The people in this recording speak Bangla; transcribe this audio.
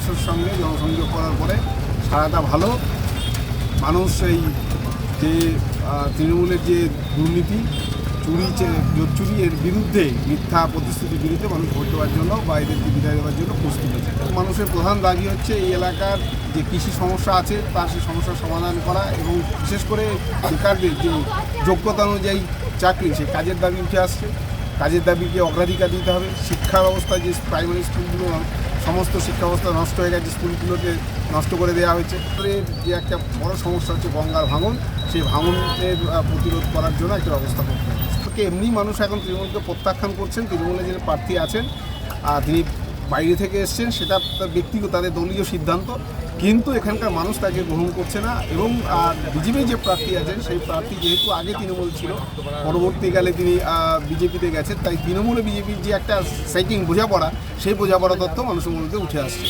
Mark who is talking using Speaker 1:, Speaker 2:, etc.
Speaker 1: মানুষের সঙ্গে জনসংযোগ করার পরে সারাটা ভালো। মানুষ এই যে তৃণমূলের যে দুর্নীতি, চুরি এর বিরুদ্ধে, মিথ্যা প্রতিশ্রুতির বিরুদ্ধে মানুষ ভোট দেওয়ার জন্য বা এদেরকে বিদায় দেওয়ার জন্য প্রস্তুত আছে। মানুষের প্রধান দাবি হচ্ছে এই এলাকার যে কৃষি সমস্যা আছে তার সেই সমস্যার সমাধান করা, এবং বিশেষ করে বেকারদের যে যোগ্যতা অনুযায়ী চাকরি, সেই কাজের দাবি উঠে আসছে। কাজের দাবিকে অগ্রাধিকার দিতে হবে। শিক্ষা ব্যবস্থা, যে প্রাইমারি স্কুলগুলো সমস্ত শিক্ষা ব্যবস্থা নষ্ট হয়ে গেছে, স্কুলগুলোকে নষ্ট করে দেওয়া হয়েছে। যে একটা বড় সমস্যা হচ্ছে গঙ্গার ভাঙন, সেই ভাঙনের প্রতিরোধ করার জন্য একটা ব্যবস্থা করতে হবে। এমনি মানুষ এখন তৃণমূলকে প্রত্যাখ্যান করছেন। তৃণমূলের যে প্রার্থী আছেন তিনি বাইরে থেকে এসছেন, সেটা তার ব্যক্তিগত, তাদের দলীয় সিদ্ধান্ত, কিন্তু এখানকার মানুষ তাকে গ্রহণ করছে না। এবং বিজেপি যে প্রার্থী আছেন সেই প্রার্থী যেহেতু আগে তৃণমূল ছিল, পরবর্তীকালে তিনি বিজেপিতে গেছেন, তাই তৃণমূলে বিজেপির যে একটা সাইটিং বোঝাপড়া, সেই বোঝাপড়া তথ্য মানুষের মধ্যে উঠে আসছে।